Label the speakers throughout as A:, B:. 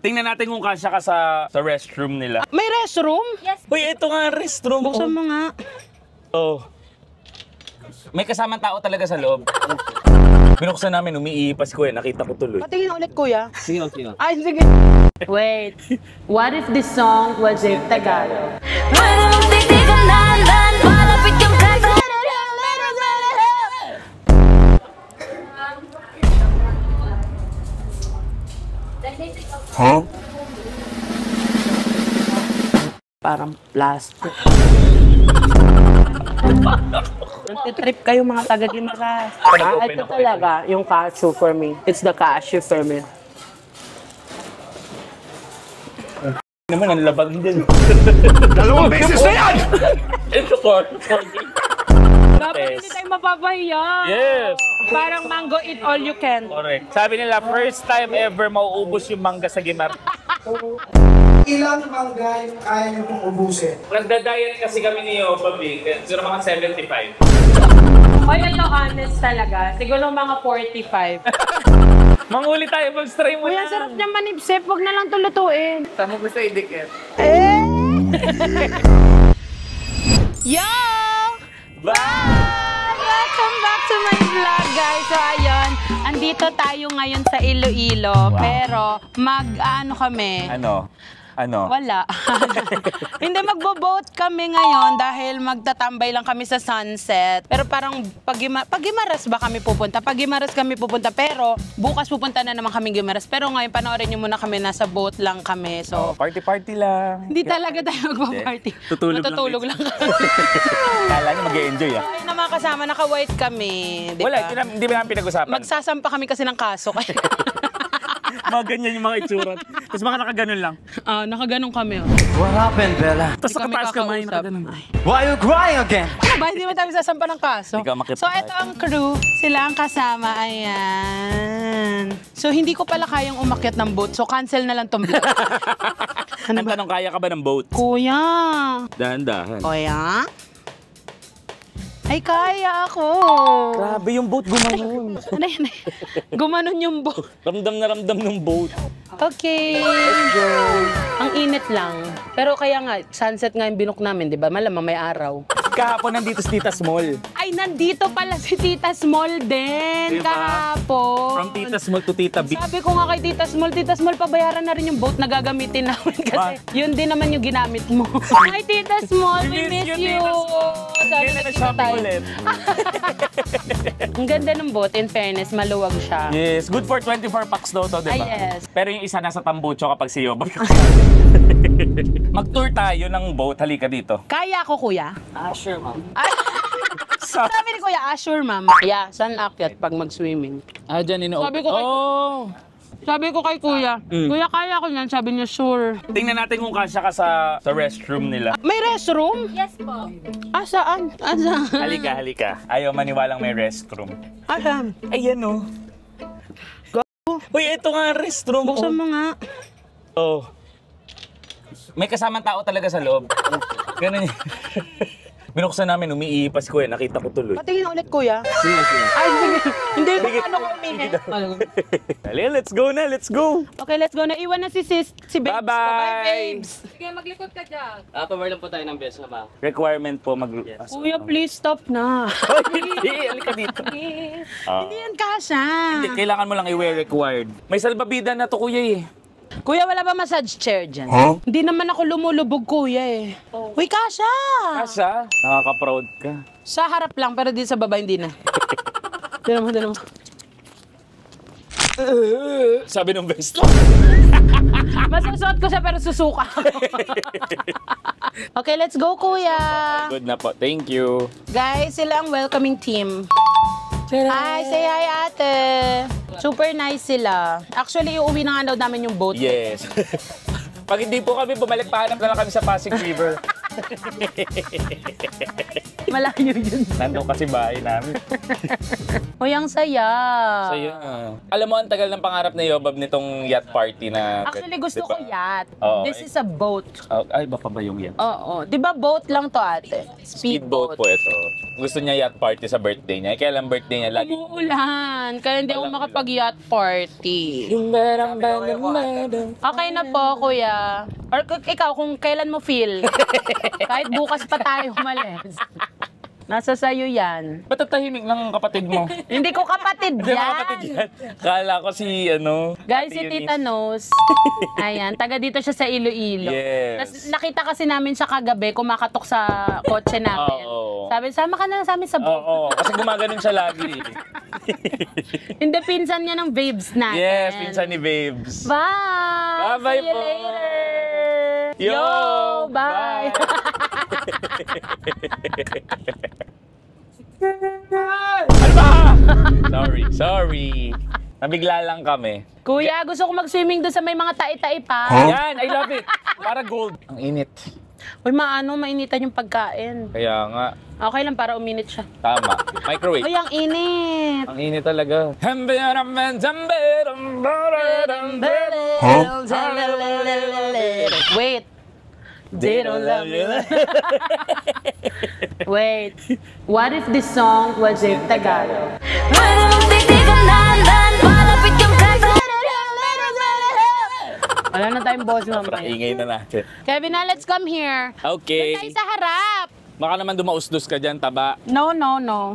A: Tingnan natin kung kasya ka sa restroom nila.
B: May restroom?
C: Yes.
A: Uy, ito nga restroom.
B: Buksan mo nga.
A: Oh. May kasamang tao talaga sa loob. Binuksan namin, umiipas ko eh. Nakita ko tuloy.
B: Patingin ulit, kuya.
A: Sige.
B: Ay, sige. Wait. What if this song was in Tagalog?
A: Huh?
B: Parang plastic. Trip kayo mga taga-Gimaras. Ito talaga yung cashew for me. It's the cashew for me.
A: Naman, ang labag din.
D: Dalawang beses na yan!
A: Ito ko.
B: Dapat hindi tayo mapapahiya.
A: Yes.
B: Parang mango eat all you can.
A: Correct. Sabi nila, first time ever mauubos yung mangga sa Guimar.
E: Ilang mangga yung kaya niyo pong ubusin?
A: Nagda-diet kasi kami ni Obabi. Siguro mga 75.
B: Oy, ito honest talaga. Siguro mga 45.
A: Manguli tayo, mag-try mo
B: Uy, ang sarap niya manipsip. Huwag na lang tulutuin.
A: Tama ko sa idikit.
B: Yo!
A: Bye!
B: Welcome back to my vlog, guys. So, ayun. Andito tayo ngayon sa Iloilo.
A: Wow.
B: Pero, ano kami?
A: Ano?
B: Wala. Hindi, magbo-boat kami ngayon dahil magtatambay lang kami sa sunset. Pero parang pag-Gimaras ba kami pupunta? Pag-Gimaras kami pupunta, pero bukas pupunta na naman kami Gimaras. Pero ngayon, panoorin nyo muna kami, nasa boat lang kami. So,
A: Party-party lang.
B: hindi talaga tayo magpa-party.
A: Tutulog
B: lang kami.
A: Kala niyo mag-e-enjoy ah.
B: Ayun na mga kasama, naka-white kami. Di
A: Wala,
B: ba?
A: hindi ba namin pinag-usapan?
B: Magsasampa kami kasi ng kaso.
A: Mga ganyan yung mga itsura. Tapos mga nakaganon lang.
B: Nakaganon kami.
D: What happened, Bella?
A: Tapos
B: Hindi kami
A: nakataas kamay,
B: kakausap.
A: nakaganon.
D: Why are you crying again?
B: Ano ba? Hindi mo tayo sasampa ng kaso.
A: Hindi ka makita.
B: So, ito ang crew. Sila ang kasama. Ayan. So, hindi ko pala kayang umakyat ng boat. So, cancel na lang tong vlog.
A: Ano ba? Tanong, kaya ka ba ng boat?
B: Kuya.
A: Dahan-dahan.
B: Kuya? Ay, kaya ako.
A: Grabe yung boat, gumanon.
B: Ano yan? Gumanon yung boat.
A: Ramdam na ramdam ng boat.
B: Okay. Ang init lang. Pero kaya nga, sunset nga yung binook namin, di ba? Malamang may araw.
A: Kahapon nandito si Tita Small.
B: Ay, nandito pala si Tita Small din.
A: Diba?
B: Kahapon.
A: From Tita Small to Tita Big.
B: Sabi ko nga kay Tita Small, pabayaran na rin yung boat na gagamitin namin kasi yun din naman yung ginamit mo. Hi, Tita Small, we miss you. Sabi na kita tayo. Ang ganda ng boat, in fairness, maluwag siya.
A: Yes, good for 24 packs daw to, diba?
B: Ay, yes.
A: Pero yung isa nasa Tambucho kapag si Yoba. Mag-tour tayo ng boat, halika dito.
B: Kaya ko, kuya.
A: Sure, ma'am.
B: Sabi ni kuya, sure, ma'am. Yeah, saan akyat pag mag-swimming?
A: Diyan
B: Sabi ko kay- Sabi ko kay kuya, kuya, kaya ko yan. Sabi niya, sure.
A: Tingnan natin kung kasya ka sa restroom nila.
B: May restroom?
C: Yes po.
B: Saan? Saan?
A: Halika. Ayaw maniwalang may restroom.
B: Saan?
A: Ayan o. Uy, ito nga restroom.
B: Buksan mo nga.
A: Oh. May kasamang tao talaga sa loob. Ganun yun. Binuksan namin, umiipas ko eh. Nakita ko tuloy.
B: Patingin ulit, kuya.
A: Sige.
B: Ay, sige. Hindi ko ano ko umihin.
A: Dali, let's go na, let's go.
B: Okay, let's go na. Iwan na si Babes.
A: Bye-bye.
B: Bye, Babes.
C: Sige, maglikod ka dyan.
F: Pabar lang po tayo ng best na ba?
A: Requirement po mag...
B: Kuya, please stop na.
A: Hindi, halika dito.
B: Hindi yan kasha.
A: Hindi, kailangan mo lang i-wear required. May salbabida na to, kuya eh.
B: Kuya, wala ba massage chair dyan? Hindi naman ako lumulubog, kuya eh. Uy, kasha.
A: Kasha, nakaka-proud ka.
B: Sa harap lang, pero di sa baba, hindi na. Dito mo.
A: Sabi ng best.
B: Masusot ko siya, pero susuka ako. Okay, let's go, kuya.
A: Good na po, thank you.
B: Guys, sila ang welcoming team. Hi, say hi, ate. Super nice sila. Actually, uuwi na nga daw namin yung boat.
A: Yes. Pag hindi po kami, bumalik pa hanap na lang kami sa Pasig River.
B: Malayo yun.
A: Nandun kasi bahay namin.
B: Uy, ang saya.
A: Saya. Alam mo, ang tagal ng pangarap na Yobab nitong yacht party na...
B: Actually, gusto
A: Diba?
B: ko yacht.
A: Oo.
B: This is a boat.
A: Ay, baka ba yung yacht?
B: Oo. Di ba boat lang to, ate?
A: Speedboat po ito. Gusto niya yacht party sa birthday niya. Kailan birthday niya? Lagi.
B: Umuulan. Kaya hindi ako makapag-yacht party.
A: Yung berang
B: Okay na po, kuya. Or ikaw, kung kailan mo feel. Kahit bukas pa tayo umalis. Nasa sayo yan.
A: Ba't tatahimik ng kapatid mo?
B: Hindi ko kapatid
A: Hindi
B: yan.
A: mo kapatid yan. Kala ko si
B: Guys,
A: Ate
B: si
A: Eunice.
B: Tita Knows. Ayan, taga dito siya sa Iloilo.
A: Yes.
B: Tapos nakita kasi namin siya kagabi, kumakatok sa kotse namin.
A: Oo.
B: Sabi, sama ka na lang sa amin sa boat.
A: Oo, kasi gumaganon siya lagi.
B: Hindi, pinsan niya ng babes natin.
A: Yes, pinsan ni Babes.
B: Bye!
A: Bye-bye
B: See you
A: po.
B: later!
A: Yo!
B: Bye!
A: Ano ba? Sorry. Nabigla lang kami.
B: Kuya, gusto ko mag-swimming doon sa may mga tai-tai pa.
A: Yan, I love it. Para gold. Ang init.
B: Uy, mainitan yung pagkain.
A: Kaya nga,
B: Okay lang para uminit siya.
A: tama. Microwave.
B: Uy, ang init!
A: Ang init talaga.
B: Wait. Wait. What if this song was in Tagalog? Wala na tayong boss
A: Sobrang
B: mamaya.
A: ingay na natin.
B: Kevin, let's come here.
A: Okay.
B: Doon tayo sa harap.
A: Baka naman dumausdos ka dyan, taba.
B: No.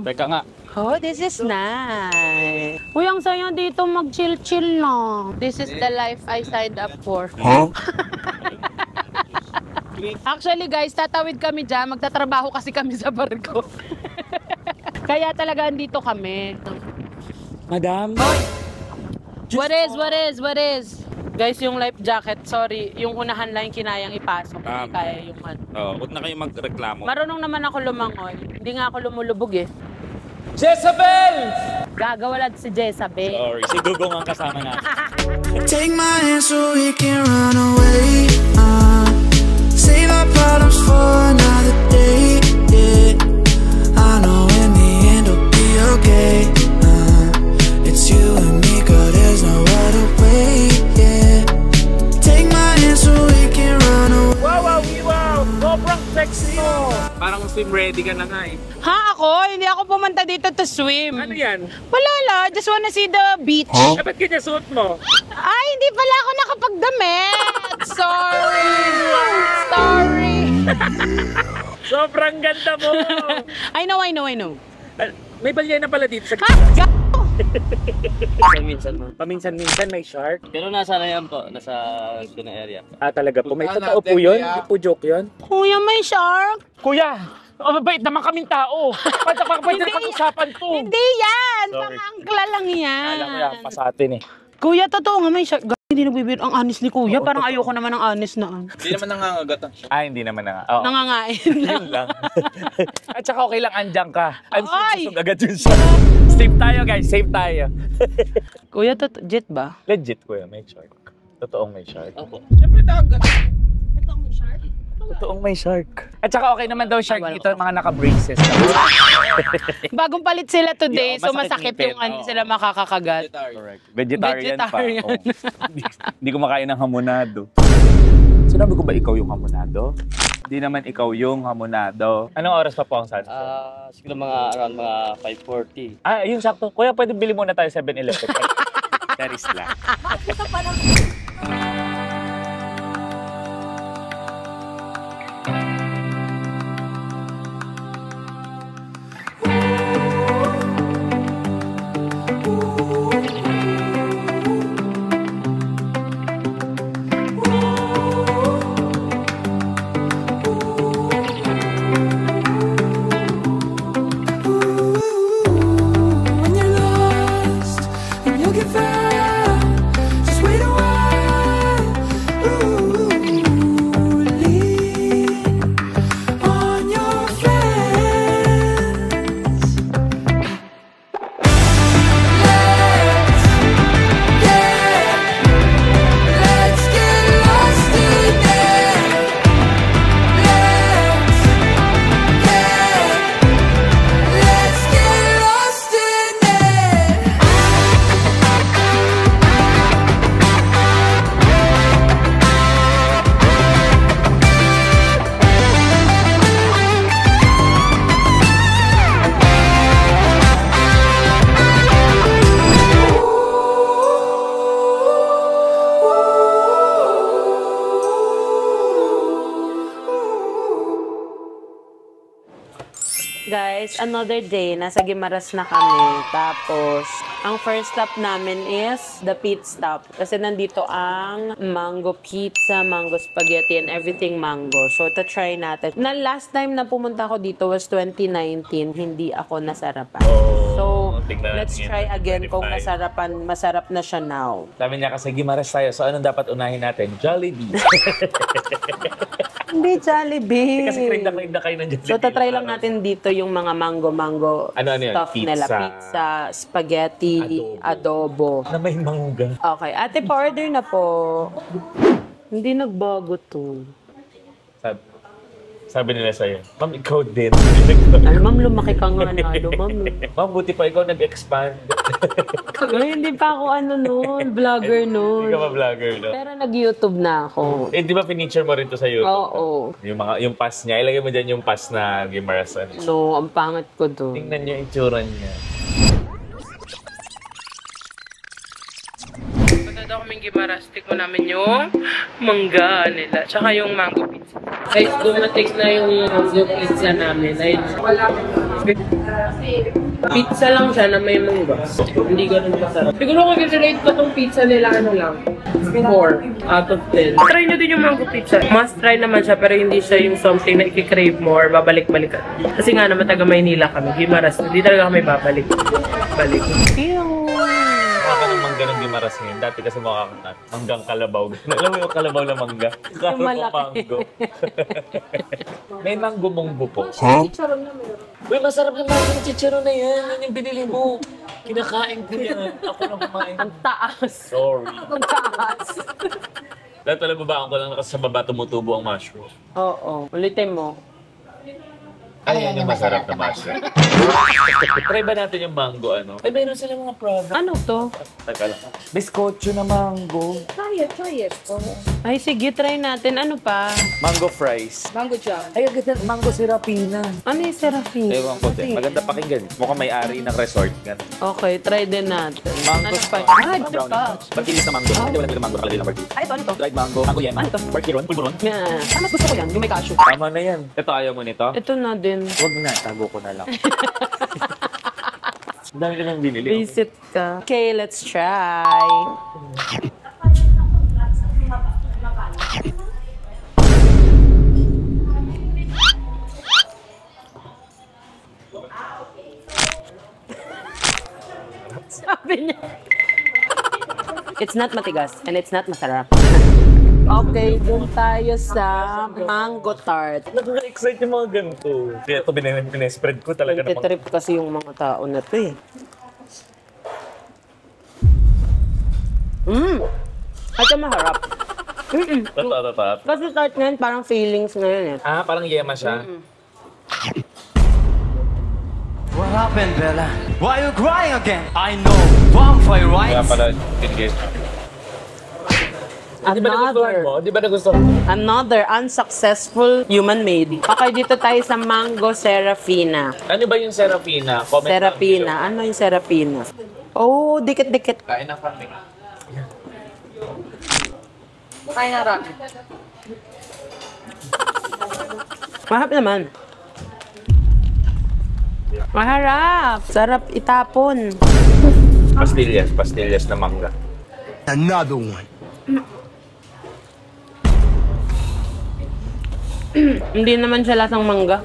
A: Teka nga.
B: Oh, this is nice. Uy, ang saya dito mag-chill-chill lang. This is the life I signed up for. Actually guys, tatawid kami dyan. Magtatrabaho kasi kami sa barko. Kaya talaga andito kami.
A: Madam.
B: What is? Guys, yung life jacket, sorry. Yung unahan lang yung kinayang ipasok. Hindi kaya yung ano.
A: Oh, huwag na kayo magreklamo.
B: Marunong naman ako lumangoy. Hindi nga ako lumulubog eh.
A: Jezebel!
B: Gagawalad si Jezabel.
A: Sorry, si Dugong ang kasama natin.
C: Take my hand so we can run away. Save our problems for another day. Yeah, I know in the end it'll be okay. It's you and me, girl. There's no other way. Yeah, take my hand so we can run away.
A: Wow! Sobrang sexy mo! Parang swim ready ka na nga eh.
B: Ha, ako? Hindi ako pumunta dito to swim.
A: Ano yan?
B: Wala la, just wanna see the beach.
A: Eh, ba't ganyan suot mo?
B: Ay, hindi pala ako nakapagdamit. Sorry.
A: Sobrang ganda mo!
B: I know.
A: May balyena pala dito sa...
B: Ha?
F: Minsan mo.
A: Paminsan-minsan may shark.
F: Pero nasa na yan po, nasa doon na area.
A: Ah, talaga po. May totoo po yun? Hindi po joke yun?
B: Kuya, may shark?
A: Kuya! Mabait naman kaming tao! Pwede na pag-usapan to!
B: Hindi yan.
A: Sorry.
B: Pang-angkla lang yan.
A: Alam mo yan, pa sa atin eh.
B: Kuya, totoo nga may shark. Hindi nabibiro ang anis ni Kuya. Parang ayoko naman ng anis na.
G: Hindi naman nangangagatan siya.
A: Ah, hindi naman na nga. Oo.
B: Nangangain
A: Yun lang. At saka okay lang, andyan ka.
B: Ay!
A: Busog agad yun siya. Save tayo guys, save tayo.
B: Kuya, jet ba?
A: Legit kuya, may shark. Totoong may shark.
F: Opo.
G: Siyempre dagat.
A: Totoong may shark. At saka okay naman daw shark dito, mga naka-braces.
B: Bagong palit sila today,
A: Yeah,
B: so
A: masakit
B: masakit
A: ngipin.
B: yung ano
A: Oo.
B: sila makakakagat.
A: Correct. Vegetarian,
B: Vegetarian.
A: pa. Oh. Hindi kumakain ng hamonado. Sinabi ko ba ikaw yung hamonado? Hindi naman ikaw yung hamonado. Anong oras pa po ang sunset?
F: Siguro mga around mga 5:40.
A: Ah, yun sakto. Kuya, pwede bili muna tayo 7-Eleven. Charis lang.
C: When you're lost and you get found, just wait a while.
B: guys, another day. Nasa Guimaras na kami. Tapos, ang first stop namin is the pit stop. Kasi nandito ang mango pizza, mango spaghetti, and everything mango. So, ito try natin. Na last time na pumunta ako dito was 2019. Hindi ako nasarapan. So,
A: tignan
B: let's
A: natin
B: try
A: yun,
B: again kung
A: 25.
B: masarap na siya now.
A: Sabi niya kasi Guimaras tayo, so anong dapat unahin natin? Jollibee.
B: Hindi Jollibee.
A: Kasi crave na kayo ng Jollibee.
B: So, tatry lang natin dito yung mga mango
A: Ano yun?
B: stuff nila.
A: Pizza.
B: Pizza, spaghetti, adobo.
A: Na may mangga.
B: Okay. Ate, pa-order na po. Hindi nagbago to.
A: Sabi nila sa'yo, Ma'am, ikaw din.
B: Ay, ma'am, lumaki ka nga nalo, ma'am.
A: Ma'am, buti pa ikaw nag-expand.
B: Ay, hindi pa ako vlogger
A: Hindi ka pa vlogger, no?
B: Pero nag-YouTube na ako.
A: Eh, di ba pinicture mo rin to sa YouTube?
B: Oo.
A: Yung pass niya. Ilagay mo dyan yung pass na Guimaras.
B: No, ang pangit ko to.
A: Tingnan niyo yung itsura niya.
B: Punta daw kaming Guimaras. Tikmo namin yung mangga nila. Tsaka yung mango pizza. Guys, dumating na yung mango pizza namin. Ayun. Pizza lang siya na may mangga. Hindi ganun masarap. Siguro kung i-rate ko tong pizza nila, ano lang? 4 out of 10. Try nyo din yung mango pizza. Must try naman siya, pero hindi siya yung something na i-crave mo or babalik-balikan. Kasi nga naman taga Maynila kami. Guimaras, hindi talaga kami babalik. Balik.
A: Mukha ng mangga ng Guimaras ngayon. Dati kasi makakakita. Manggang kalabaw. Alam mo yung kalabaw na mangga? Karo po mango. May mango monggo po. Uy, masarap na mango ng chicharon na yan. Yan yung binili mo. Kinakain ko yan. Ako na kumain.
B: Ang taas.
A: Sorry.
B: Ang taas.
A: Dahil pala babaan ko lang kasi sa baba tumutubo ang mushroom.
B: Oo. Ulitin mo.
A: Ano yan yung masarap na mushroom? Try ba natin yung mango, ano? Ay, mayroon sila mga product.
B: Ano to?
A: Taga lang. Biskotso na mango.
B: Try it. Ay, sige, try natin. Ano pa?
A: Mango fries.
B: Mango jam.
A: Ay, ang ganda. Mango serapina.
B: Ano yung Serafin?
A: Ewan ko din. Maganda pakinggan. Mukhang may-ari ng resort. Gan.
B: Okay, try din natin.
A: Mango
B: Ano pa?
A: spice.
B: Ay, ito pa.
A: Barkilis na mango. Hindi wala nila mango. Nakalagay lang barkilis.
B: Ay, ito, ano to?
A: Dried mango. Mango yema.
B: Ano to?
A: Barkiron. Pulburon.
B: Yeah. Ah, mas gusto ko yan. Yung may cashew.
A: Tama na yan. Ito ayaw mo nito?
B: Ito na din.
A: Huwag na. Tago ko na lang. Ang dami ka nang binili.
B: Visit ka. Okay, let's try. Sabi niya. It's not matigas and it's not masarap. Okay, dun tayo sa mango tart.
A: Nakaka-excite yung mga ganito. Kaya ito pinespread ko talaga na pang...
B: Nagtitrip kasi yung mga tao na to eh. Ito maharap.
A: Totoo.
B: Kasi tart na yun, parang feelings na yun eh.
A: Ah, parang yema siya.
D: What happened, Bella? Why are you crying again? I know. Vampire, right?
A: Kaya pala, tinigil. Di ba nagustuhan mo? Di ba nagustuhan mo?
B: Another unsuccessful human-made. Okay, dito tayo sa Mango Serafina.
A: Ano ba yung Serafina? Comment
B: Serafina. Ano yung Serafina? Oh, dikit-dikit.
A: Kain ng kami.
B: Kain na rin. Maharap naman. Maharap. Sarap itapon.
A: Pastillas na mangga.
C: Another one.
B: Hindi naman siya lasang mangga.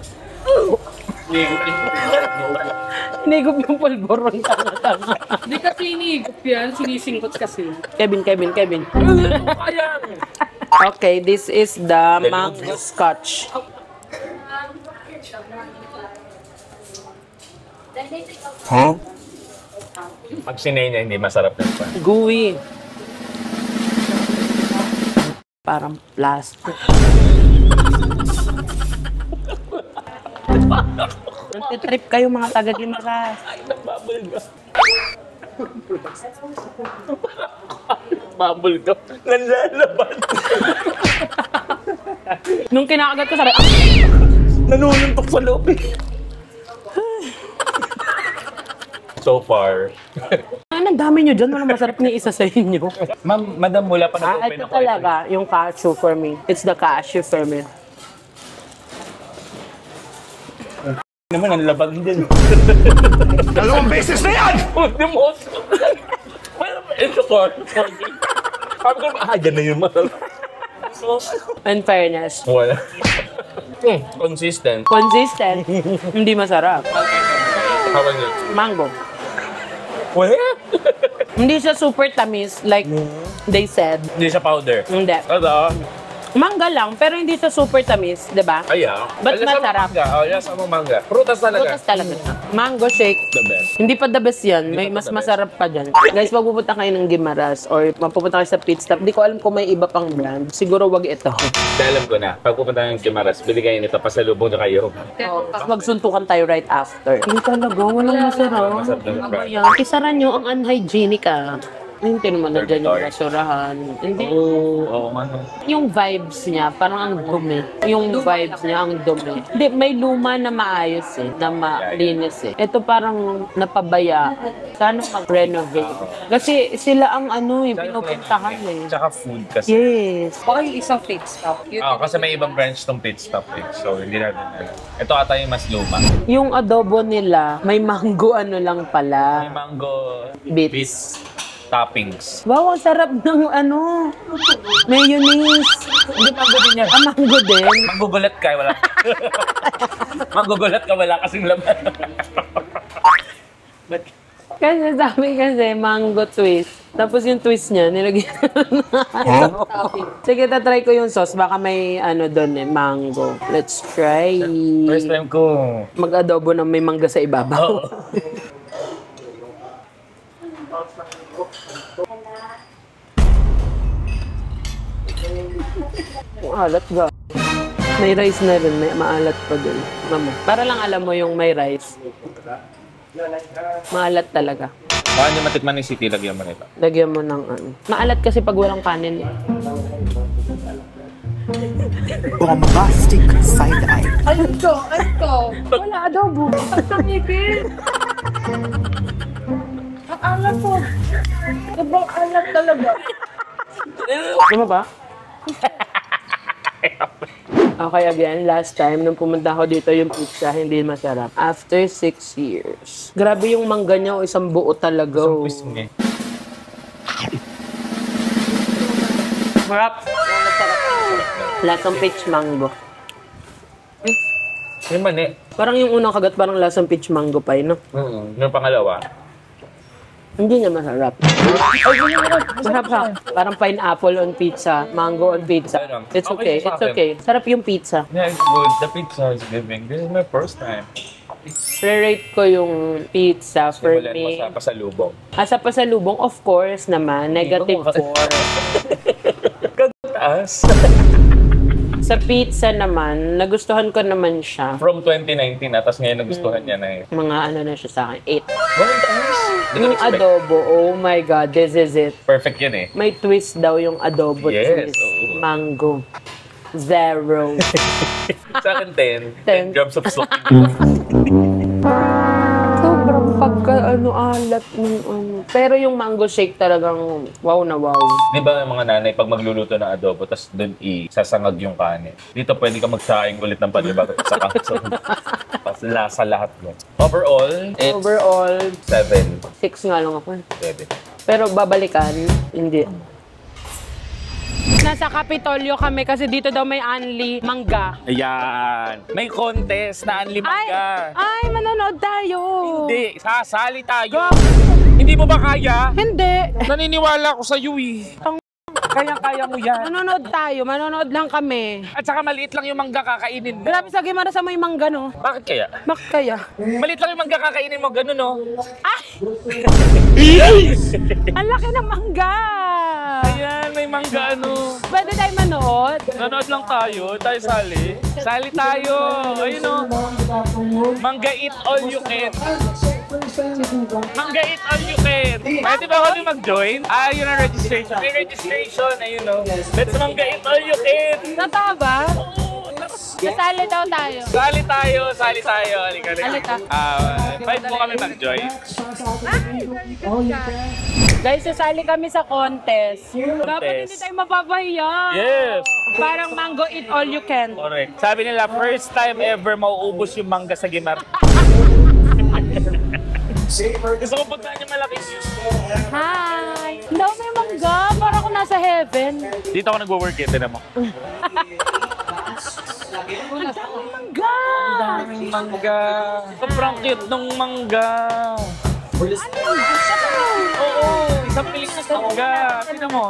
B: Hinigop yung polvoron. Tanga-tanga.
H: Hindi kasi hinihigop yan, sinisingkot kasi.
B: Kevin. Okay, this is the mango scotch.
A: Pag sinay niya, hindi masarap na pa.
B: Gooey. Parang plastic. Nagtitrip kayo mga taga-Guimaras.
A: Bubble gum. Nanlalaban.
B: Nung kinakagat ko, sabi,
A: Nanununtok sa loob eh. So far.
B: ang dami nyo dyan, walang masarap ni isa sa inyo.
A: Ma'am, madam, mula pa nag-open
B: Ito
A: ako.
B: talaga, yung cashew for me. It's the cashew for me.
A: naman ang labag din.
G: Dalawang beses na yan!
A: Hindi mo. Ito ko. Sabi ko, yan na yun.
B: In fairness,
A: Wala. Consistent.
B: consistent, hindi masarap.
A: How about you?
B: Mango.
A: Wala.
B: Hindi siya super tamis like they said.
A: Hindi siya powder.
B: Hindi.
A: Ano?
B: Mangga lang, pero hindi siya super tamis, di ba?
A: Ayaw.
B: Ba't masarap?
A: Yes, ang mangga. Prutas talaga.
B: Prutas talaga siya. Mango shake.
A: The best.
B: Hindi pa the best yan. May
A: pa
B: mas
A: the best.
B: masarap pa dyan. Guys, pag pupunta kayo ng Guimaras or mapupunta kayo sa pit stop, di ko alam kung may iba pang brand. Siguro wag ito.
A: Dahil alam ko na, pag pupunta ng Guimaras, bili kayo nito, pasalubong na kayo.
B: Tapos magsuntukan tayo right after. Hindi talaga, walang masarap.
A: Masarap na
B: Ano ba yan? Kisara nyo ang unhygienic Hindi naman na dyan yung basurahan. Hindi.
A: Oo, ano.
B: Yung vibes niya, parang ang dumi. Yung vibes niya, ang dumi. Hindi, may luma na maayos na malinis Ito parang napabaya. Sana mag-renovate. Kasi sila ang pinupuntahan
A: Tsaka food kasi.
B: Yes.
H: Baka yung isang pit stop. Yun
A: Kasi may ibang branch tong pit stop So, hindi natin alam. Ito ata yung mas luma.
B: Yung adobo nila, may mango lang
A: May
B: pala.
A: mango
B: Bits.
A: toppings.
B: Wow, ang sarap ng mayonnaise.
A: Hindi mango din yan.
B: Mango din.
A: Manggugulat ka, wala. Manggugulat ka, wala kasing laman.
B: Kasi sabi mango twist. Tapos yung twist niya, nilagyan Sige, tatry ko yung sauce. Baka may doon mango. Let's try.
A: First time ko.
B: Mag-adobo na may mangga sa ibabaw. Maalat ba? May rice na rin, may maalat pa din. Mama, para lang alam mo yung may rice. Maalat talaga.
A: Baka hindi matikman ni City, lagyan mo nito.
B: Lagyan mo ng Maalat kasi pag walang kanin.
C: Bombastic side-eye.
H: Ayun ko.
B: Wala adobo.
H: Tumigil. Ang alam po. Sobrang alam talaga.
B: Ano ba? Okay, again, last time nung pumunta ako dito yung pizza, hindi masarap. After 6 years. Grabe yung mangga niya, isang buo talaga.
A: Pisngi.
B: Sarap. Lasang peach mango.
A: Yung mani.
B: Parang yung unang kagat, parang lasang peach mango pa no?
A: Yung pangalawa.
B: Hindi niya masarap. Masarap siya. Parang pineapple on pizza, mango on pizza. It's okay, it's okay. Sarap yung pizza.
A: Yeah, it's good. The pizza is giving. This is my first time.
B: Re-rate ko yung pizza for
A: Simulan mo
B: me.
A: sa pasalubong.
B: Sa pasalubong, of course naman, negative 4.
A: Taas.
B: Sa pizza naman, nagustuhan ko naman siya.
A: From 2019 tapos ngayon nagustuhan niya na
B: Mga na siya sa akin, 8.
A: Walang taas.
B: Yung adobo, oh my God, this is it.
A: Perfect yun
B: May twist daw yung adobo
A: Yes,
B: twist.
A: oo.
B: Mango. 0.
A: Sa akin 10. 10
B: 10.
A: grams of salt.
B: Sobrang alat ng Pero yung mango shake talagang wow na wow.
A: Di ba yung mga nanay pag magluluto ng adobo tapos doon isasangag yung kanin. Dito pwede ka magsaing ulit ng panibago sa kanso. Tapos lasa lahat mo. Overall, it's
B: Overall,
A: 7.
B: 6 nga lang ako.
A: 7.
B: Pero babalikan, hindi. Nasa Kapitolyo kami kasi dito daw may Anli Mangga.
A: Ayan. May contest na Anli Mangga.
B: Ay, manonood tayo.
A: Hindi, sasali tayo. Hindi mo ba kaya?
B: Hindi.
A: Naniniwala ako sa iyo eh. Kaya mo yan.
B: Manonood tayo, manonood lang kami.
A: At saka maliit lang yung mangga kakainin mo.
B: Grabe sa Guimaras sa may mangga, no?
A: Bakit kaya?
B: Bakit kaya?
A: Maliit lang yung mangga kakainin mo, gano'n no?
B: Ay! Ang laki ng mangga!
A: Ayan, may mangga ano.
B: Pwede tayo manood?
A: Nanood lang tayo, tayo sali. Sali tayo. Ayun o. Mangga eat all you can. Mangga eat all you can. Pwede ba kami mag-join? Yun ang registration. May registration, ayun o. Let's mangga eat all you can.
B: Totoo ba?
A: Oo,
B: Kasali Sali daw tayo.
A: Sali tayo. Halika.
B: Halika.
A: 5 po kami mag-join.
B: Guys, sasali kami sa contest. Dapat hindi tayo mapapahiya.
A: Yes.
B: Parang mango eat all you can.
A: Correct. Sabi nila, first time ever mauubos yung mangga sa Guimar. Gusto ko puntahan yung malaking view.
B: Hi! Hindi ako may mangga. Parang ako nasa heaven.
A: Dito ako nag-work eh, tinan mo.
B: Mangga!
A: Mangga. Sobrang cute nung mangga. Oo, isang piling na mangga. Tinan mo.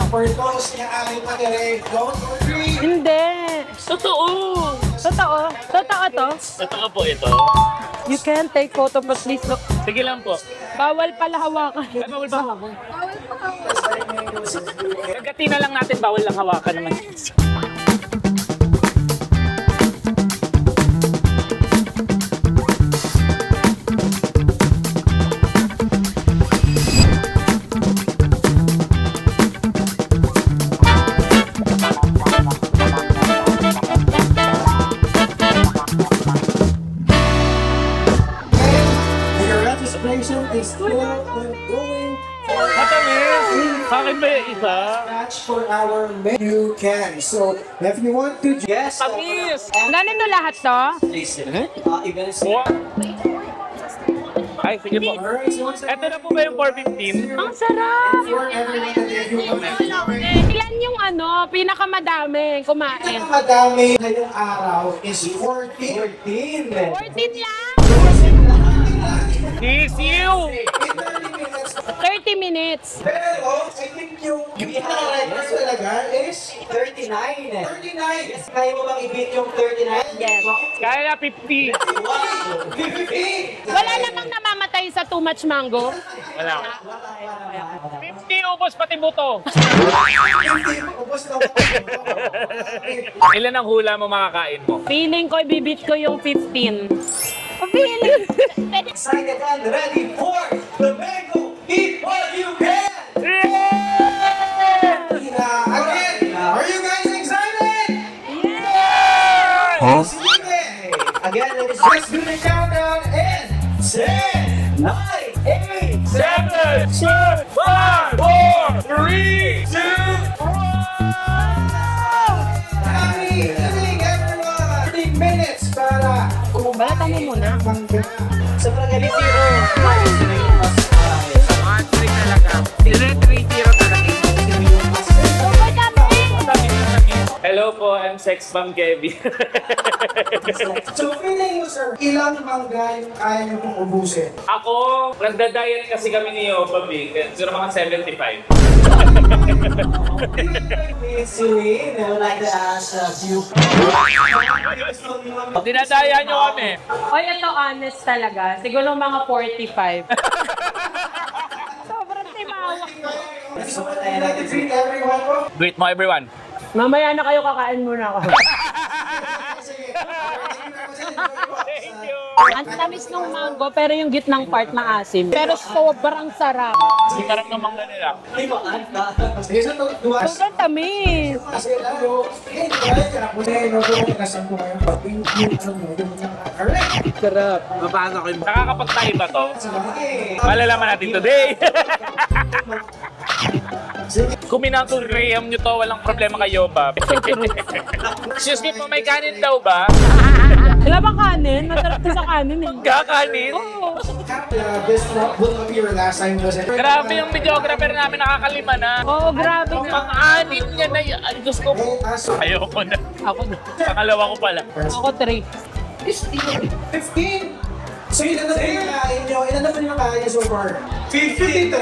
E: For those niya ay mag-array, don't worry.
B: Hindi.
A: Totoo.
B: Totoo to.
A: Totoo po ito.
B: You can take photo but please look.
A: Sige lang po.
B: Bawal pala hawakan.
A: Ay, bawal ba hawakan? Gagati na lang natin, bawal lang hawakan naman.
E: Is still ongoing.
A: Matamis! Sa akin ba yung isa?
E: Match for our menu can. So, if you want to guess,
A: Tamis!
B: Ganito lahat to?
A: Ay, sige po.
E: alright, so once
A: Ito na po ba yung 415?
B: Ang sarap!
E: for everyone that if you want
B: Ilan yung pinakamadami kumain?
E: madami ngayong araw is 14.
B: 14 lang?
A: Sisiw!
B: 30 minutes.
E: Pero, I think yung pinaka-record talaga is 39. 39! Kaya mo bang i-beat yung 39?
B: Yes.
A: Kaya 50.
E: 50!
B: Wala namang namamatay sa too much mango.
A: Wala. 50 ubos pati buto.
E: Ubus na
A: Ilan ang hula mo makakain mo?
B: Feeling ko, ibibit ko yung 15. Feeling.
E: Excited and ready for the mango eat what you can! Again, are you guys excited?
A: Yeah!
E: Sige! Again, let's do the countdown in 10, 9, 8,
A: 7, 6, 5, 4, 3, 2, 1!
E: Happy evening, everyone! 30 minutes para
B: Balatan mo muna.
E: sa Bragali Zero.
A: Hello po, I'm Sex Bomb Kevin.
E: So, feeling mo, sir, ilang mangga yung kaya niyo pong ubusin?
A: Ako, nagda-diet kasi kami ni Opa Big. Siguro mga 75.
E: Miss Celine, I would like to ask you.
A: Dinadaya nyo kami.
B: Oy, ito honest talaga. Siguro mga 45. Sobrang timawa.
E: So, I'd like to greet everyone po.
A: Greet mo everyone.
B: Mamaya na kayo, kakain muna ako.
A: Thank you.
B: Ang tamis ng mango, pero yung gitnang part maasim. Pero sobrang sarap.
A: Sarap ng mangga nila.
E: Sige, so, duwas.
B: Sobrang tamis.
E: Kasi lalo,
A: Sarap. Nakakapagtayo ba to? Malalaman natin today. Kung minangkul Graham nyo to, walang problema kayo ba? Excuse me po, may kanin daw ba?
B: Wala bang kanin? Masarap to sa kanin eh.
A: Kakanin?
B: Oo.
E: This will be your last time was it?
A: Grabe yung videographer namin, nakakalima na.
B: Oo, grabe na.
A: Pang-anim niya na yan. Ay, Diyos ko. Ayoko na.
B: Ako na.
A: Pangalawa ko pala.
B: Ako 3.
E: 15? So ilan na yung kain nyo? Ilan na yung kain nyo so far? 53?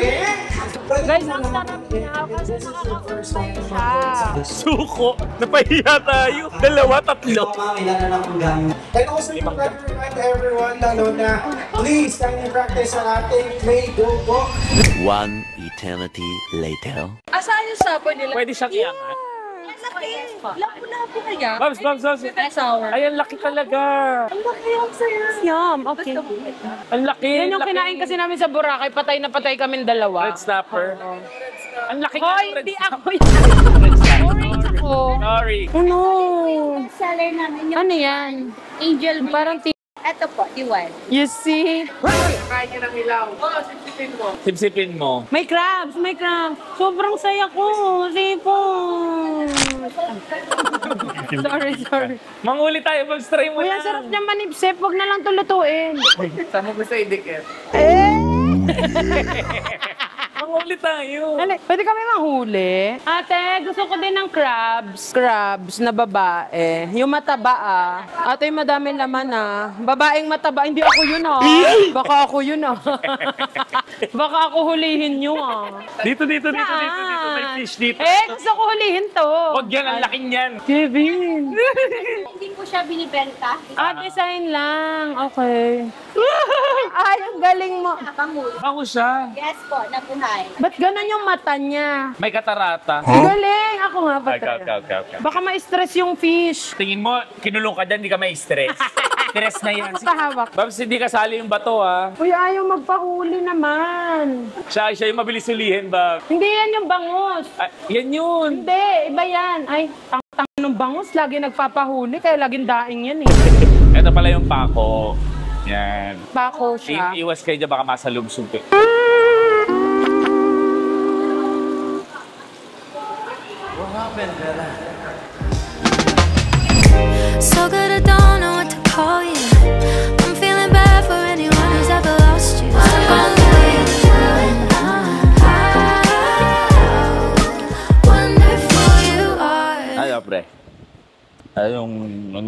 B: Guys, ang sarap niya kasi nakakapagpay siya.
A: Suko. Napahiya tayo. 2, 3.
E: And also, you have to remind everyone, lalo na, please, kindly practice ang ating play go book.
I: One eternity later.
H: Asaan yung sabon nila?
A: Pwede siyang iangat.
H: Lapu-lapu kaya?
A: Babs.
H: Sour.
A: Ay, ang laki talaga.
H: Ang laki yung sa'yo.
B: Yum, okay.
A: Ang laki.
B: Yan yung
A: laki.
B: kinain kasi namin sa Boracay, patay na patay kami dalawa.
A: Red snapper. Ang laki
B: Hoy,
A: ng red
B: hindi
A: snapper.
B: ako yan. Orange ako.
A: Sorry.
B: Ano?
H: bestseller namin yung
B: Ano yan?
H: Angel
B: Parang
H: Ito po, Iwan.
B: You see?
A: Sipsipin mo.
B: May crabs, may crabs. Sobrang saya ko. Sipon. sorry.
A: Manguli tayo, mag-try mo
B: Uy,
A: na.
B: ang sarap niya manipsip. Huwag na lang tulutuin.
A: Saan mo gusto idikit? Manguli tayo.
B: Dali, pwede kami manghuli. Ate, gusto ko din ng crabs. Crabs na babae. Yung mataba ah. Ate, madami laman ah. Babaeng mataba. Hindi ako yun ah. Baka ako yun ah. Baka ako hulihin nyo ah.
A: Dito. May fish dito.
B: Gusto ko hulihin to.
A: Huwag yan, ang laking yan.
B: Kevin.
H: Hindi ko siya binibenta.
B: Design lang. Okay. Ay, ang galing mo.
H: Nakapangulo.
A: Ako siya.
H: Yes po, nabuhay.
B: Ba't ganun yung mata niya?
A: May katarata.
B: Galing! Ako nga ba?
A: Okay.
B: Baka ma-stress yung fish.
A: Tingin mo, kinulong ka dyan, hindi ka may stress. Stress na yan.
B: Nakahawak.
A: Babs, hindi kasali yung bato, ha?
B: Uy, ayaw magpahuli naman.
A: Siya yung mabilis ulihin, Babs.
B: Hindi yan yung bangus.
A: Yan yun.
B: Hindi, iba yan. Ay, tang ng bangus, lagi nagpapahuli, kaya laging daing yan eh.
A: Ito pala yung pako. Yan.
B: Bako siya.
A: Iwas kayo dyan, baka masalubsog eh.
D: What happened, Bella?
J: So good I don't know what to call you. I'm feeling bad for anyone who's ever lost you. Stuck on the way how wonderful you are.
A: Ano, pre? Anong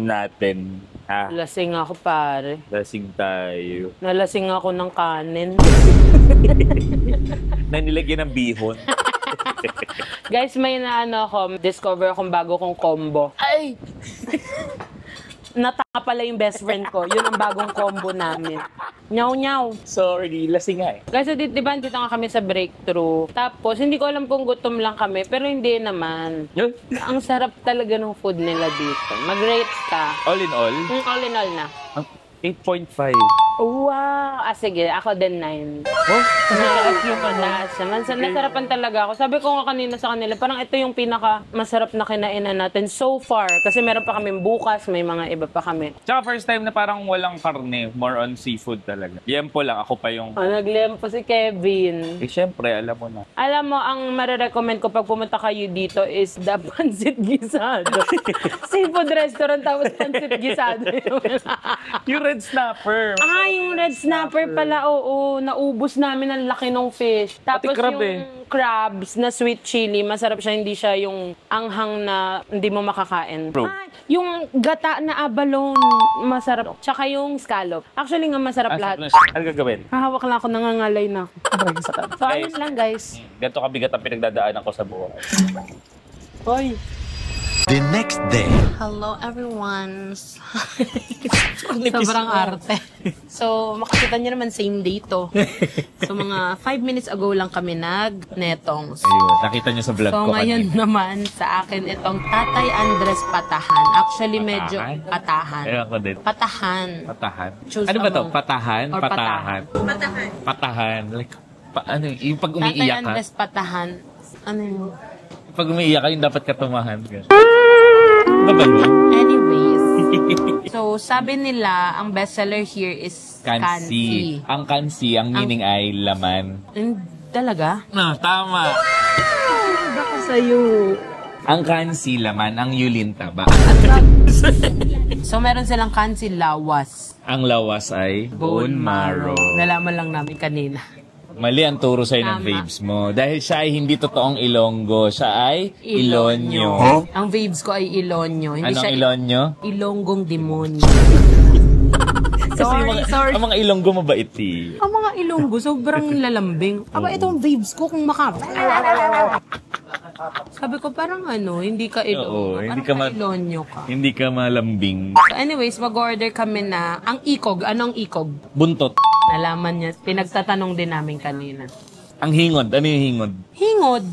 A: natin? Ha?
B: Lasing ako, pare.
A: Lasing tayo.
B: Nalasing ako ng kanin.
A: Na nilagyan ng bihon.
B: Guys, may discover akong bago kong combo. Ay! Nataka pala yung best friend ko. Yun ang bagong combo namin. Nyaw.
A: Sorry, lasing nga eh.
B: Guys, di ba dito nga kami sa breakthrough. Tapos, hindi ko alam kung gutom lang kami, pero hindi naman. Ang sarap talaga ng food nila dito. Mag-rate ka.
A: All in all?
B: All in all na.
A: 8.5.
B: Wow! Sige, ako din 9.
A: Oh?
B: Nasarapan talaga ako. Sabi ko nga kanina sa kanila, parang ito yung pinaka masarap na kinainan natin so far. Kasi meron pa kami bukas, may mga iba pa kami.
A: Tsaka first time na parang walang karne, more on seafood talaga. Yempo lang, ako pa yung...
B: Naglempo si Kevin.
A: Siyempre, alam mo na.
B: Alam mo, ang marirecommend ko pag pumunta kayo dito is the Pancit Gisado. Seafood restaurant, tapos Pancit Gisado.
A: Yung red snapper.
B: Yung red snapper pala, oo. Naubos namin ang laki ng fish. Tapos
A: crab
B: yung crabs na sweet chili, masarap siya. Hindi siya yung anghang na hindi mo makakain. Yung gata na abalone, masarap. Tsaka yung scallop. Actually nga, masarap lahat.
A: Ano gagawin?
B: Hahawak lang ako, nangangalay na ako. So, ayun lang, guys.
A: Ganito kabigat ang pinagdadaanan ko sa buhay.
B: Hoy.
I: The next day.
B: Hello, everyone. Sobrang arte. So, makikita niyo naman, same day to. So, mga 5 minutes ago lang kami nag-netongs.
A: Ayun, nakita niyo sa vlog
B: So,
A: ko
B: ngayon
A: kanina.
B: naman sa akin itong Tatay Andres Patahan. Actually, medyo patahan.
A: Ayun ako din.
B: Patahan.
A: Patahan.
B: Choose
A: Ano ba to?
B: among-
A: Patahan?
B: or
A: Patahan. Patahan. Like, ano yung pag
B: Tatay
A: umiiyak ka?
B: Andres Patahan. Ano yun?
A: Pag umiiyak ka, yung dapat katumahan ka. Ba ba yun?
B: Anyways. So, sabi nila, ang bestseller here is
A: Kansi. Ang kansi, ang meaning ay laman.
B: Talaga?
A: No, tama.
B: Baka sa'yo.
A: Ang kansi, laman. Ang yulin, taba.
B: So, meron silang kansi lawas.
A: Ang lawas ay bone marrow.
B: Nalaman lang namin kanina.
A: Mali ang turo sa'yo ng
B: Tama.
A: babes mo. Dahil siya ay hindi totoong Ilonggo. Siya ay Ilonyo.
B: Ang babes ko ay Ilonyo. Hindi
A: Anong
B: siya
A: Ilonyo?
B: Ilonggong demonyo. sorry.
A: Ang mga Ilonggo mabait eh.
B: Ang mga Ilonggo, sobrang lalambing. Aba, itong babes ko kung Sabi ko, parang hindi ka Ilonggo.
A: Oo, hindi
B: Parang
A: ka
B: Ilonyo ka.
A: Hindi ka malambing.
B: So anyways, mag-order kami na ang ikog. Anong ikog?
A: Buntot.
B: Nalaman niya. Pinagtatanong din namin kanina.
A: Ang hingod. Ano yung hingod?
B: Hingod.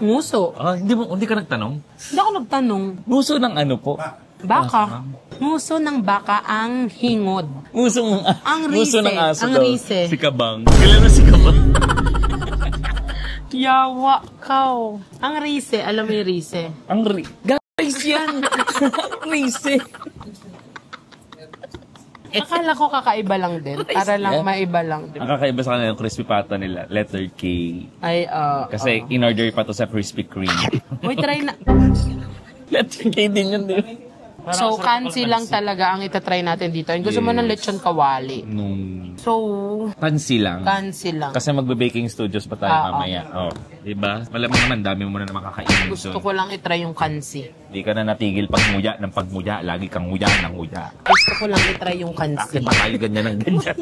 B: Nguso.
A: Hindi ka nagtanong?
B: Hindi ako nagtanong.
A: Nguso ng ano po?
B: Baka. Nguso ng baka ang hingod.
A: Nguso ng
B: Ang
A: nguso
B: rise.
A: ng aso
B: Ang
A: daw.
B: rise.
A: Si Kabang. Kailan na si Kabang?
B: Yawa ka. Ang rise. Alam mo yung rise?
A: Galing
K: Rice yan. Rice eh.
B: Akala ko kakaiba lang din. Para lang maiba lang din.
A: Ang kakaiba sa kanila yung crispy pata nila, letter K.
B: Ay,
A: Kasi in-order pa to sa Krispy Kreme.
B: Uy, try na.
A: Letter K din yun, di ba?
B: So, kansi lang talaga ang itatry natin dito. Yung gusto mo ng lechon kawali. So,
A: Kansi lang.
B: kansi lang.
A: Kasi magbe-baking studios pa tayo mamaya. Oh, diba? Malamang naman, dami mo na naman kakainin
B: Gusto
A: doon.
B: ko lang itry yung kansi.
A: Hindi ka na natigil pagmuya ng pagmuya. Lagi kang nguya ng nguya.
B: Gusto ko lang itry yung kansi.
A: Bakit ba tayo ganyan ng ganyan?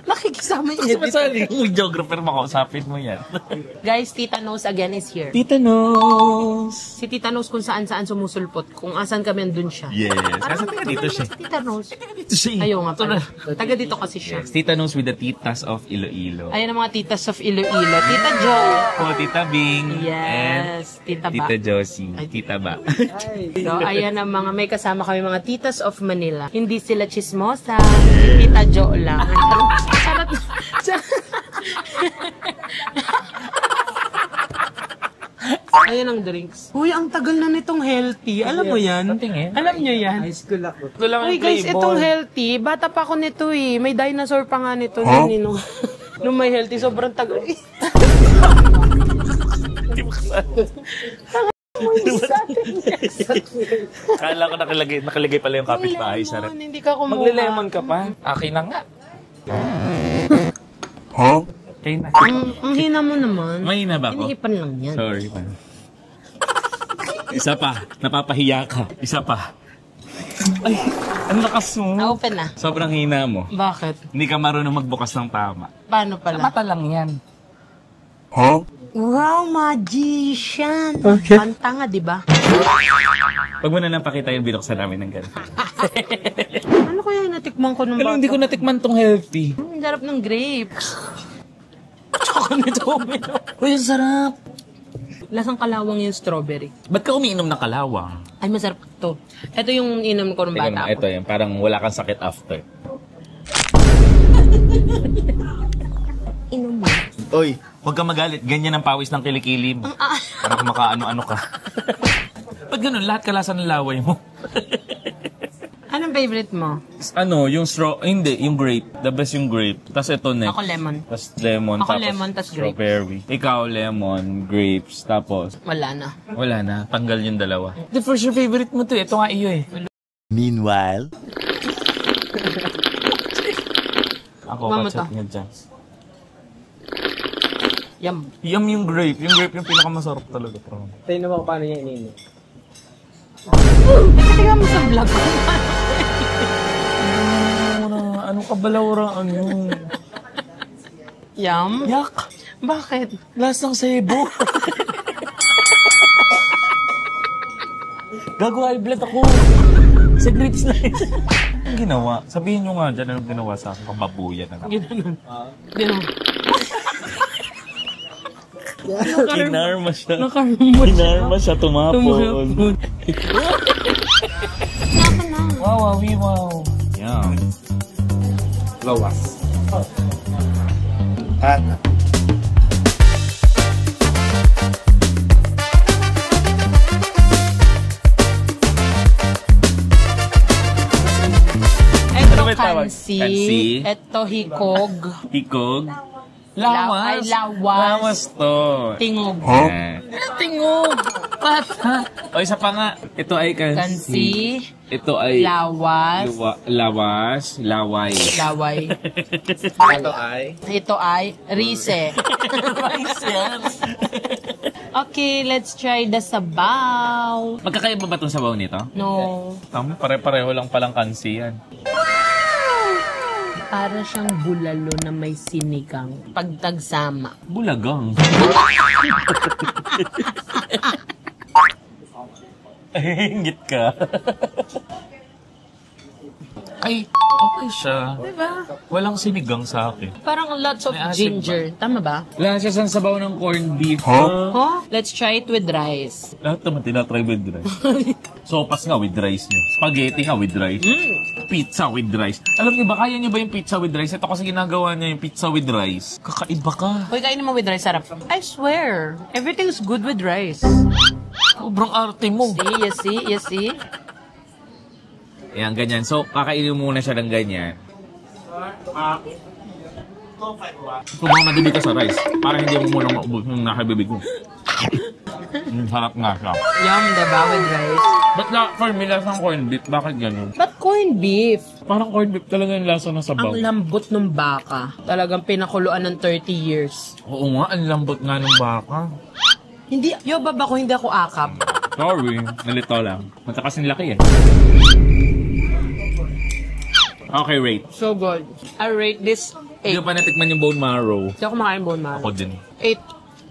B: Nakikisama
A: Kasi masali yung geographer, makausapin mo yan.
B: Guys, Tita Nose again is here.
A: Tita Nose!
B: Si Tita Nose kung saan-saan sumusulpot. Kung asan kami, andun siya.
A: Yes. Kasi
B: Parang
A: taga dito siya.
B: Si Tita Nose.
A: Dito siya.
B: Ayaw nga pala. Taga dito kasi siya.
A: Yes. Tita Nose with the titas of Iloilo.
B: Ayan ang mga titas of Iloilo. Tita Jo.
A: Po, Tita Bing.
B: Yes. Tita Ba.
A: Tita Josie. Tita Ba.
B: So, ayan ang mga, may kasama kami mga titas of Manila. Hindi sila chismosa. Si Tita Jo lang. Charot. Ayan ang drinks. Uy, ang tagal na nitong healthy. Alam mo yan? Alam nyo yan?
E: High school ako.
A: Ito lang
B: Uy guys, itong healthy. Bata pa ako nito eh. May dinosaur pa nga nito. Huh? Nung may healthy, sobrang tagal.
A: Hindi mo kasali. Kala ko nakalagay pala yung kapitbahay sa rep.
B: Hindi ka kumuha.
A: Magle-lemon ka pa. Akin na nga. Okay na.
B: Ang hina mo naman.
A: Mahina ba ako?
B: Iniipan lang yan.
A: Sorry man. Isa pa. Napapahiya ka. Isa pa. Ay, ang lakas mo.
B: Open na.
A: Sobrang hina mo.
B: Bakit?
A: Hindi ka marunong magbukas ng tama.
B: Paano pala?
K: Mata lang yan.
B: Wow, magician. Okay. Ang tanga, di ba?
A: Pag mo na lang pakita yung binuksan namin ng gano'n.
B: Ano kaya yung natikman ko nung bata?
A: Pero hindi ko natikman tong healthy.
B: Ang sarap ng grapes. Chocolate domino.
A: Uy, ang sarap.
B: Lasang kalawang yung strawberry.
A: Ba't ka umiinom ng kalawang?
B: Ay, masarap to. Ito yung inom ko nung bata
A: Ito
B: ako.
A: yan, parang wala kang sakit after.
B: Inom mo.
A: Oy, huwag ka magalit. Ganyan ang pawis ng kilikili mo. Parang makaano-ano ka. Pag ganun, lahat kalasa ng laway mo.
B: Anong favorite mo?
A: Ano, yung hindi, yung grape. The best yung grape. Tapos ito next.
B: Ako lemon.
A: Tapos lemon.
B: Ako lemon, tas grape.
A: Strawberry. Ikaw lemon, grapes, tapos
B: Wala na.
A: wala na. Tanggal yung dalawa.
K: The first your favorite mo to. Ito nga iyo eh.
I: Meanwhile,
A: Ako,
B: Mama
A: kachat
B: to.
A: nga dyan.
B: Yum.
A: Yum yung grape. Yung grape yung pinakamasarap talaga. Bro.
E: Tingnan mo paano niya ininom.
B: Tingnan mo sa vlog ko.
A: Ano ka balawraan yun?
B: Yum?
A: Yak!
B: Bakit?
A: Lasang sebo. Gago high blood ako. Sa grits na yun. Anong ginawa? Sabihin nyo nga dyan anong ginawa sa akin. Kababuyan na naman.
B: Ginanon. Ginanon.
A: Inarma siya.
B: Nakarumot siya.
A: Inarma siya tumapon.
K: Wow, wow, wow.
A: Yan.
E: Lawas.
B: Ito
A: Ano ba tawag?
B: kansi.
A: Kansi?
B: Ito hikog.
A: Hikog.
B: Lawas. Ay, lawas.
A: Lawas to.
B: Tingog.
A: Yan.
B: Tingog. Pata.
A: O, isa pa nga. Ito ay kansi.
B: Kansi.
A: Ito ay
B: Lawas.
A: lawas. Laway.
B: Laway.
E: Ito ay?
B: Ito ay rise. Okay, let's try the sabaw.
A: Magkakaiba ba itong sabaw nito?
B: No.
A: Tama, pare-pareho lang palang kansi yan.
B: Para siyang bulalo na may sinigang. Pagtagsama.
A: Bulagang. Hingit ka.
K: Ay,
A: Okay siya.
B: Diba?
A: Walang sinigang sa akin.
B: Parang lots of
A: May asin
B: ginger. Tama ba?
A: Wala siya sa sabaw ng corned beef.
B: Huh? Let's try it with rice.
A: Lahat naman tinatry with rice. Sopas nga with rice niya. Spaghetti nga with rice. Pizza with rice. Alam niyo ba, kaya niyo ba yung pizza with rice? Ito kasi ginagawa niya yung pizza with rice. Kakaiba ka.
B: Hoy, kainin mo with rice, sarap. I swear, everything's good with rice.
A: Sobrang arte mo.
B: You see?
A: Ayan, ganyan. So, kakainin muna siya ng ganyan. Kung mga madibig ka sa rice, para hindi mo muna maubos yung nakabibig mo. Sarap nga siya.
B: Yum, diba, with rice?
A: Ba't for me, lasang corned beef? Bakit ganun?
B: But corned beef.
A: Parang corned beef talaga yung lasa ng sabaw.
B: Ang lambot ng baka. Talagang pinakuluan ng 30 years.
A: Oo nga, ang lambot nga ng baka.
B: Hindi, baba ko, hindi ako akap.
A: Sorry, nalito lang. Mata kasing laki eh. Okay, rate.
B: So good. I rate this
A: Hindi
B: 8.
A: ko pa natikman yung bone marrow.
B: Hindi ako makain bone marrow.
A: Ako din.
B: 8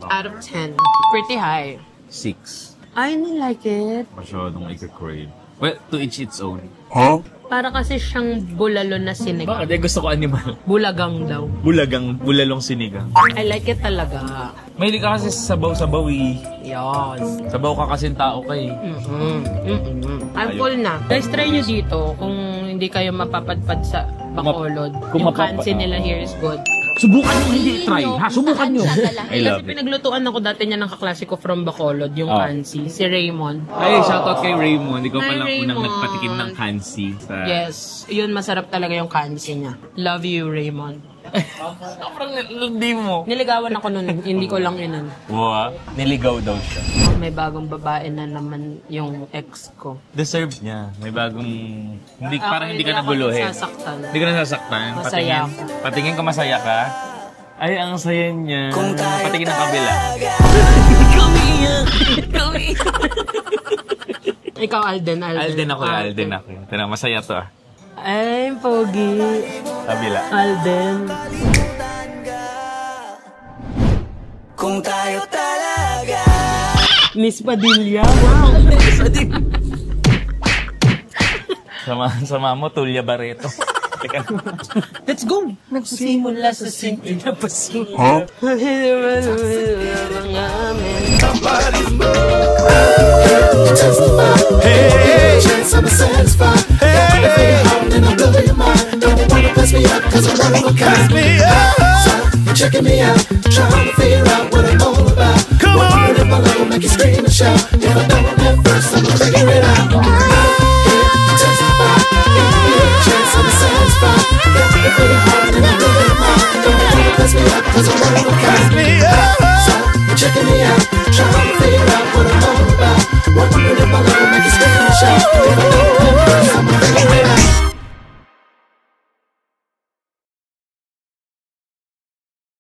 B: out of 10. Pretty high.
A: 6.
B: I didn't like it.
A: Masyadong ika-crave. Well, to each its own.
B: Para kasi siyang bulalo na sinigang.
A: Bakit? Gusto ko animal.
B: Bulagang daw.
A: Bulalong sinigang.
B: I like it talaga.
A: Mahilig ka kasi sa sabaw-sabaw eh.
B: Yes.
A: Sabaw ka kasing tao ka eh.
B: I'm full na. Guys, try nyo dito kung hindi kayo mapapadpad sa Bacolod.
A: Kung
B: Yung kansi nila here is good.
A: Subukan nyo hindi try, ha? Subukan nyo. I
B: Kasi
A: love it.
B: pinaglutuan ako dati niya ng kaklase ko from Bacolod, yung kansi. Si Raymond.
A: Ay, shoutout kay Raymond. Ikaw
B: Hi,
A: palang unang
B: Raymond.
A: nagpatikim ng kansi. Sa...
B: Yes. Yun, masarap talaga yung kansi niya. Love you, Raymond.
A: Sobrang hindi mo.
B: Niligawan ako nun. Hindi ko lang inan.
A: Wow. Niligaw daw siya.
B: Oh, may bagong babae na naman yung ex ko.
A: Deserve niya. May bagong... Hindi,
B: Ako,
A: parang hindi ka
B: ako
A: naguluhin.
B: nasasaktan.
A: Hindi ka nasasaktan.
B: Masaya
A: Patingin. Patingin ka masaya ka. Ay, ang saya niya. Patingin ng kabila.
B: Ikaw, Alden.
A: Alden ako. Ito na, masaya to ah.
B: Ay, pogi.
A: Kabila.
B: Alden.
C: Kung tayo talaga
B: Miss Padilla. Wow. Miss Padilla.
A: Sama mo, Tulya Barreto.
B: Let's go. Nagsimula sa simple na paso.
C: Somebody's move. Hey, chance I'm satisfied. Hey, and I'm blowing your mind. Don't wanna pass me up, cause I'm one of a kind. So, you're checking me out, trying to figure out what I'm all about. Come on, if I love, make you scream and shout. If I don't at first, I'm gonna figure it out.